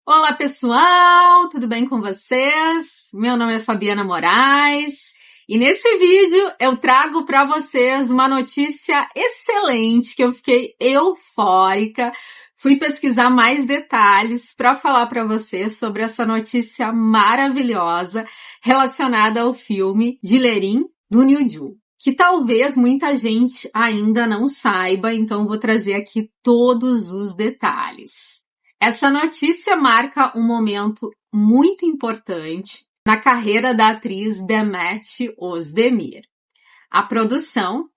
Olá, pessoal! Tudo bem com vocês? Meu nome é Fabiana Moraes e nesse vídeo eu trago para vocês uma notícia excelente que eu fiquei eufórica. Fui pesquisar mais detalhes para falar para vocês sobre essa notícia maravilhosa relacionada ao filme Dilerim do Nilju, que talvez muita gente ainda não saiba, então vou trazer aqui todos os detalhes. Essa notícia marca um momento muito importante na carreira da atriz Demet Özdemir. A produção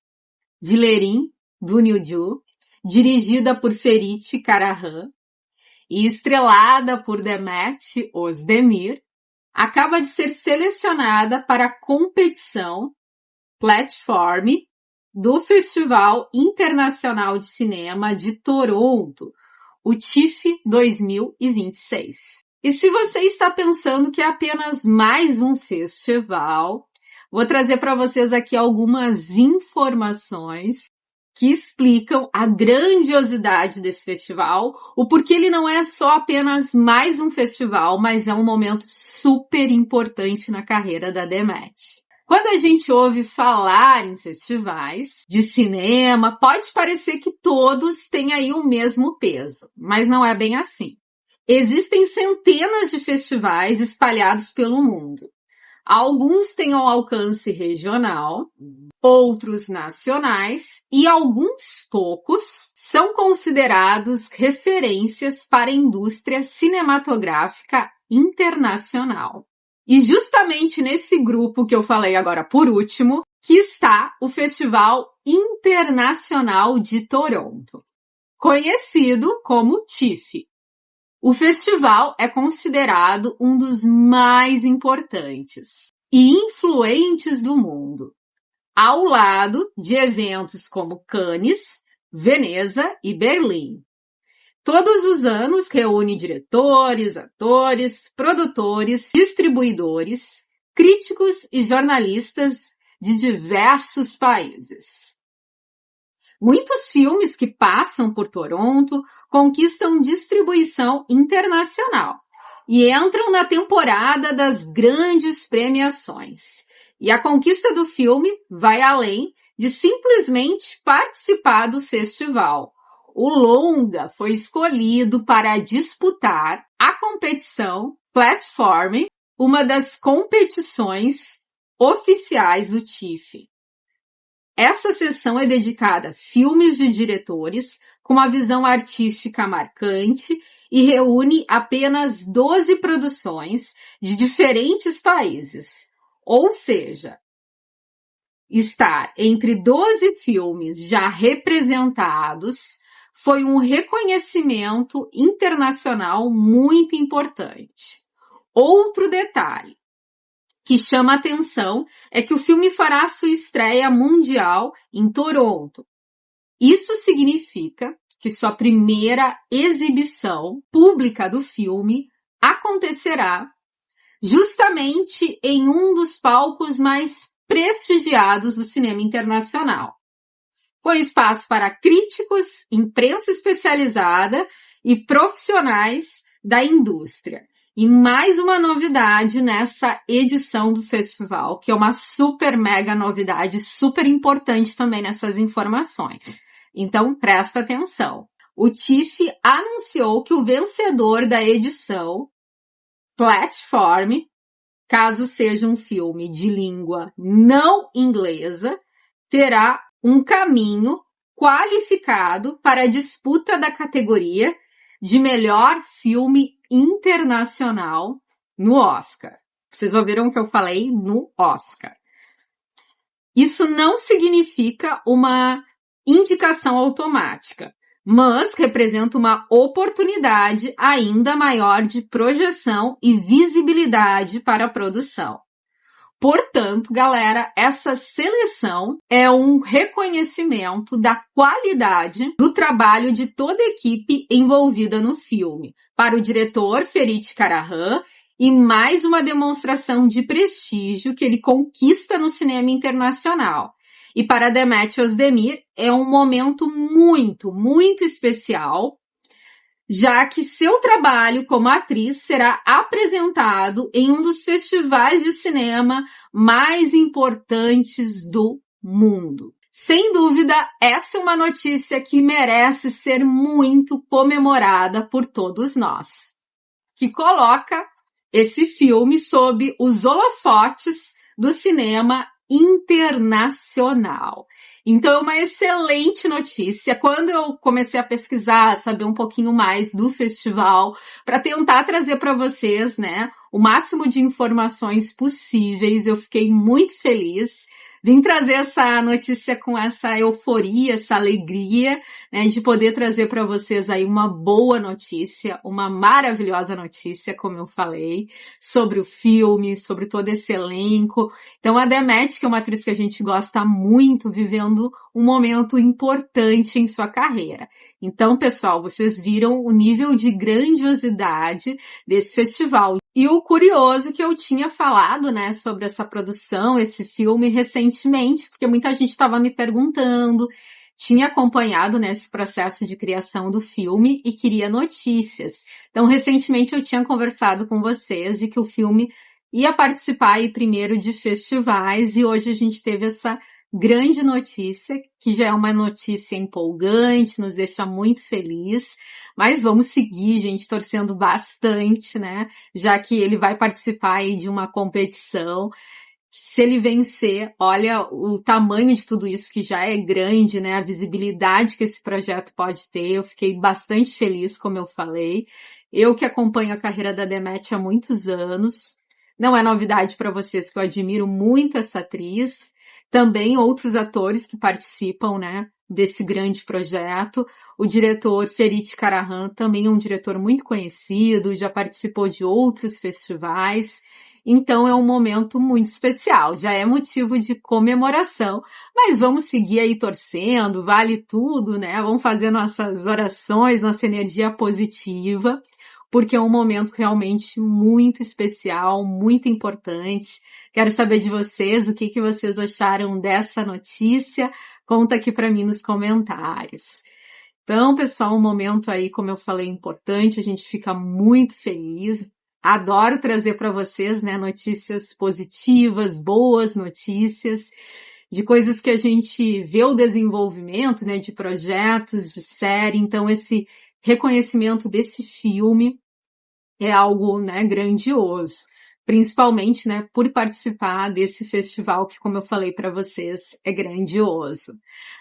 Dilerim do Nilju, dirigida por Ferit Karahan e estrelada por Demet Özdemir, acaba de ser selecionada para a competição Platform do Festival Internacional de Cinema de Toronto, o TIFF 2026. E se você está pensando que é apenas mais um festival, vou trazer para vocês aqui algumas informações que explicam a grandiosidade desse festival, o porquê ele não é só apenas mais um festival, mas é um momento super importante na carreira da Demet. Quando a gente ouve falar em festivais de cinema, pode parecer que todos têm aí o mesmo peso, mas não é bem assim. Existem centenas de festivais espalhados pelo mundo. Alguns têm um alcance regional, outros nacionais e alguns poucos são considerados referências para a indústria cinematográfica internacional. E justamente nesse grupo que eu falei agora por último, que está o Festival Internacional de Toronto, conhecido como TIFF. O festival é considerado um dos mais importantes e influentes do mundo, ao lado de eventos como Cannes, Veneza e Berlim. Todos os anos reúne diretores, atores, produtores, distribuidores, críticos e jornalistas de diversos países. Muitos filmes que passam por Toronto conquistam distribuição internacional e entram na temporada das grandes premiações. E a conquista do filme vai além de simplesmente participar do festival. O longa foi escolhido para disputar a competição Platform, uma das competições oficiais do TIFF. Essa sessão é dedicada a filmes de diretores com uma visão artística marcante e reúne apenas 12 produções de diferentes países. Ou seja, estar entre 12 filmes já representados foi um reconhecimento internacional muito importante. Outro detalhe que chama atenção é que o filme fará sua estreia mundial em Toronto. Isso significa que sua primeira exibição pública do filme acontecerá justamente em um dos palcos mais prestigiados do cinema internacional, com espaço para críticos, imprensa especializada e profissionais da indústria. E mais uma novidade nessa edição do festival, que é uma super mega novidade, super importante também nessas informações. Então, presta atenção. O TIFF anunciou que o vencedor da edição Platform, caso seja um filme de língua não inglesa, terá um caminho qualificado para a disputa da categoria de melhor filme internacional no Oscar. Vocês ouviram o que eu falei? No Oscar. Isso não significa uma indicação automática, mas representa uma oportunidade ainda maior de projeção e visibilidade para a produção. Portanto, galera, essa seleção é um reconhecimento da qualidade do trabalho de toda a equipe envolvida no filme, para o diretor Ferit Karahan, e mais uma demonstração de prestígio que ele conquista no cinema internacional. E para Demet Özdemir é um momento muito, muito especial já que seu trabalho como atriz será apresentado em um dos festivais de cinema mais importantes do mundo. Sem dúvida, essa é uma notícia que merece ser muito comemorada por todos nós, que coloca esse filme sob os holofotes do cinema internacional. Então é uma excelente notícia. Quando eu comecei a pesquisar, saber um pouquinho mais do festival, para tentar trazer para vocês, né, o máximo de informações possíveis, eu fiquei muito feliz. Vim trazer essa notícia com essa euforia, essa alegria, né, de poder trazer para vocês aí uma boa notícia, uma maravilhosa notícia, como eu falei, sobre o filme, sobre todo esse elenco. Então a Demet, que é uma atriz que a gente gosta muito, vivendo um momento importante em sua carreira. Então, pessoal, vocês viram o nível de grandiosidade desse festival. E o curioso que eu tinha falado, né, sobre essa produção, esse filme recentemente, porque muita gente estava me perguntando, tinha acompanhado, né, esse processo de criação do filme e queria notícias. Então, recentemente eu tinha conversado com vocês de que o filme ia participar aí primeiro de festivais e hoje a gente teve essa grande notícia, que já é uma notícia empolgante, nos deixa muito feliz, mas vamos seguir, gente, torcendo bastante, né, já que ele vai participar aí de uma competição. Se ele vencer, olha o tamanho de tudo isso que já é grande, né, a visibilidade que esse projeto pode ter, eu fiquei bastante feliz, como eu falei. Eu que acompanho a carreira da Demet há muitos anos, não é novidade para vocês que eu admiro muito essa atriz, também outros atores que participam, né, desse grande projeto. O diretor Ferit Karahan também é um diretor muito conhecido, já participou de outros festivais. Então é um momento muito especial, já é motivo de comemoração, mas vamos seguir aí torcendo, vale tudo, né? Vamos fazer nossas orações, nossa energia positiva, porque é um momento realmente muito especial, muito importante. Quero saber de vocês, o que vocês acharam dessa notícia? Conta aqui para mim nos comentários. Então, pessoal, um momento aí, como eu falei, importante, a gente fica muito feliz. Adoro trazer para vocês, né, notícias positivas, boas notícias, de coisas que a gente vê o desenvolvimento, né, de projetos, de série. Então, esse reconhecimento desse filme é algo, né, grandioso. Principalmente, né, por participar desse festival que, como eu falei para vocês, é grandioso.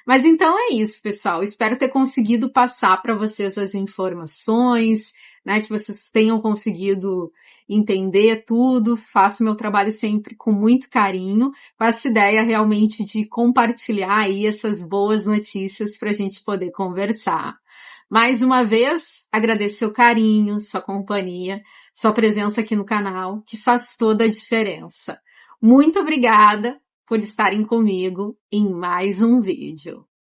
Mas então é isso, pessoal. Espero ter conseguido passar para vocês as informações, né, que vocês tenham conseguido entender tudo. Faço meu trabalho sempre com muito carinho, com essa ideia realmente de compartilhar aí essas boas notícias para a gente poder conversar. Mais uma vez, agradeço seu carinho, sua companhia, sua presença aqui no canal, que faz toda a diferença. Muito obrigada por estarem comigo em mais um vídeo.